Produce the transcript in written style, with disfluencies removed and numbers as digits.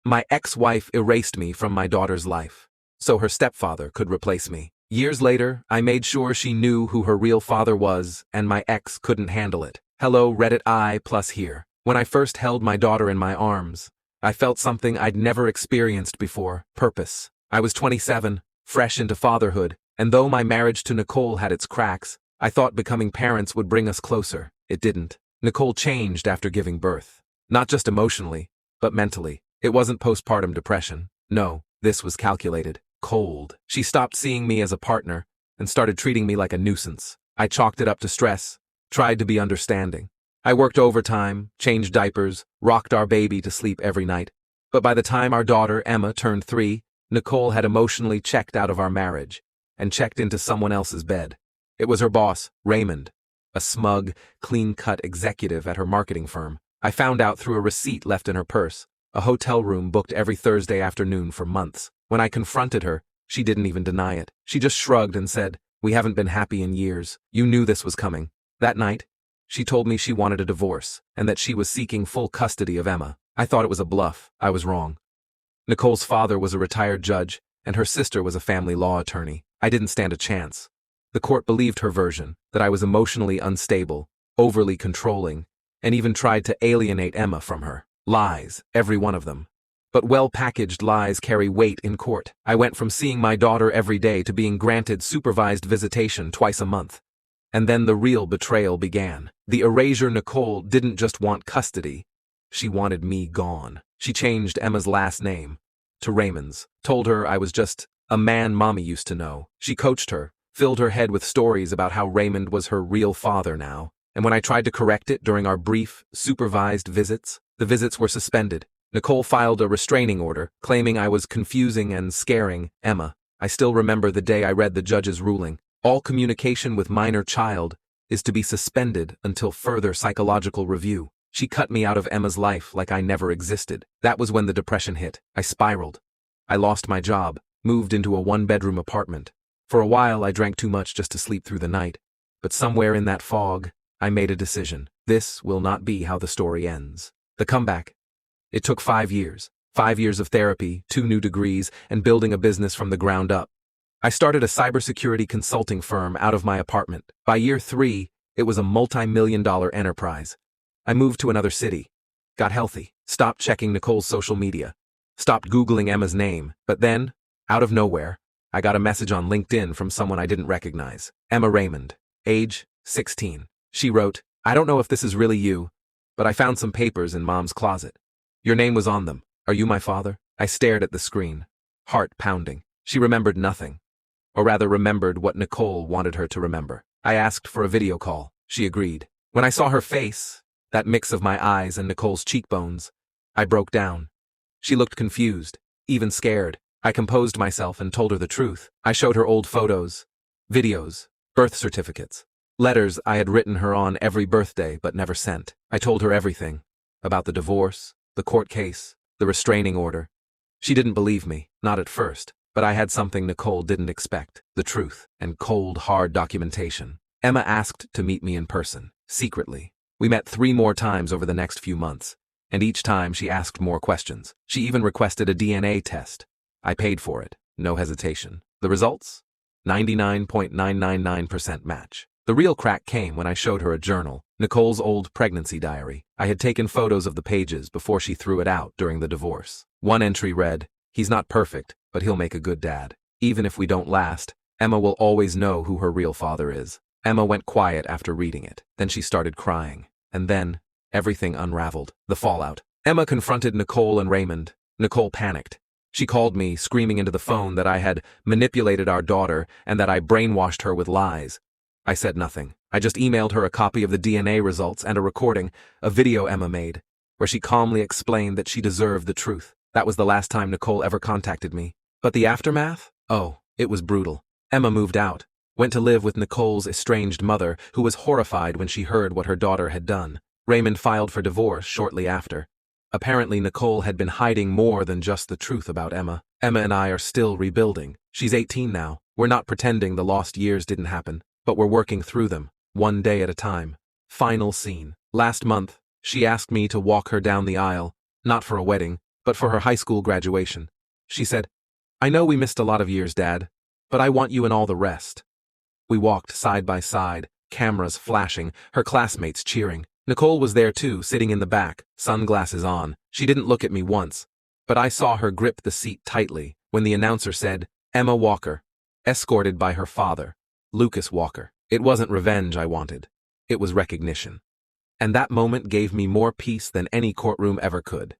My ex-wife erased me from my daughter's life, so her stepfather could replace me. Years later, I made sure she knew who her real father was, and my ex couldn't handle it. Hello, Reddit I plus here. When I first held my daughter in my arms, I felt something I'd never experienced before: purpose. I was 27, fresh into fatherhood, and though my marriage to Nicole had its cracks, I thought becoming parents would bring us closer. It didn't. Nicole changed after giving birth. Not just emotionally, but mentally. It wasn't postpartum depression. No, this was calculated. Cold. She stopped seeing me as a partner and started treating me like a nuisance. I chalked it up to stress, tried to be understanding. I worked overtime, changed diapers, rocked our baby to sleep every night. But by the time our daughter, Emma, turned 3, Nicole had emotionally checked out of our marriage and checked into someone else's bed. It was her boss, Raymond, a smug, clean-cut executive at her marketing firm. I found out through a receipt left in her purse, a hotel room booked every Thursday afternoon for months. When I confronted her, she didn't even deny it. She just shrugged and said, "We haven't been happy in years. You knew this was coming." That night, she told me she wanted a divorce and that she was seeking full custody of Emma. I thought it was a bluff. I was wrong. Nicole's father was a retired judge, and her sister was a family law attorney. I didn't stand a chance. The court believed her version, that I was emotionally unstable, overly controlling, and even tried to alienate Emma from her. Lies, every one of them. But well-packaged lies carry weight in court. I went from seeing my daughter every day to being granted supervised visitation twice a month. And then the real betrayal began. The erasure Nicole didn't just want custody. She wanted me gone. She changed Emma's last name to Raymond's, told her I was just a man mommy used to know. She coached her, filled her head with stories about how Raymond was her real father now. And when I tried to correct it during our brief, supervised visits, the visits were suspended. Nicole filed a restraining order, claiming I was confusing and scaring Emma. I still remember the day I read the judge's ruling. All communication with minor child is to be suspended until further psychological review. She cut me out of Emma's life like I never existed. That was when the depression hit. I spiraled. I lost my job, moved into a one-bedroom apartment. For a while, I drank too much just to sleep through the night. But somewhere in that fog, I made a decision. This will not be how the story ends. The comeback. It took 5 years. 5 years of therapy, 2 new degrees, and building a business from the ground up. I started a cybersecurity consulting firm out of my apartment. By year 3, it was a multi-million-dollar enterprise. I moved to another city, got healthy, stopped checking Nicole's social media, stopped Googling Emma's name, but then, out of nowhere, I got a message on LinkedIn from someone I didn't recognize. Emma Raymond, age 16. She wrote, "I don't know if this is really you, but I found some papers in Mom's closet. Your name was on them. Are you my father?" I stared at the screen, heart pounding. She remembered nothing, or rather remembered what Nicole wanted her to remember. I asked for a video call. She agreed. When I saw her face, that mix of my eyes and Nicole's cheekbones, I broke down. She looked confused, even scared. I composed myself and told her the truth. I showed her old photos, videos, birth certificates, letters I had written her on every birthday but never sent. I told her everything, about the divorce, the court case, the restraining order. She didn't believe me, not at first, but I had something Nicole didn't expect: the truth and cold, hard documentation. Emma asked to meet me in person, secretly. We met 3 more times over the next few months, and each time she asked more questions. She even requested a DNA test. I paid for it, no hesitation. The results? 99.999% match. The real crack came when I showed her a journal, Nicole's old pregnancy diary. I had taken photos of the pages before she threw it out during the divorce. One entry read, "He's not perfect, but he'll make a good dad. Even if we don't last, Emma will always know who her real father is." Emma went quiet after reading it. Then she started crying. And then, everything unraveled. The fallout. Emma confronted Nicole and Raymond. Nicole panicked. She called me, screaming into the phone that I had manipulated our daughter and that I brainwashed her with lies. I said nothing. I just emailed her a copy of the DNA results and a recording, a video Emma made, where she calmly explained that she deserved the truth. That was the last time Nicole ever contacted me. But the aftermath? Oh, it was brutal. Emma moved out, went to live with Nicole's estranged mother, who was horrified when she heard what her daughter had done. Raymond filed for divorce shortly after. Apparently, Nicole had been hiding more than just the truth about Emma. Emma and I are still rebuilding. She's 18 now. We're not pretending the lost years didn't happen, but we're working through them, one day at a time. Final scene. Last month, she asked me to walk her down the aisle, not for a wedding, but for her high school graduation. She said, "I know we missed a lot of years, Dad, but I want you and all the rest." We walked side by side, cameras flashing, her classmates cheering. Nicole was there too, sitting in the back, sunglasses on. She didn't look at me once, but I saw her grip the seat tightly when the announcer said, "Emma Walker, escorted by her father, Lucas Walker." It wasn't revenge I wanted. It was recognition. And that moment gave me more peace than any courtroom ever could.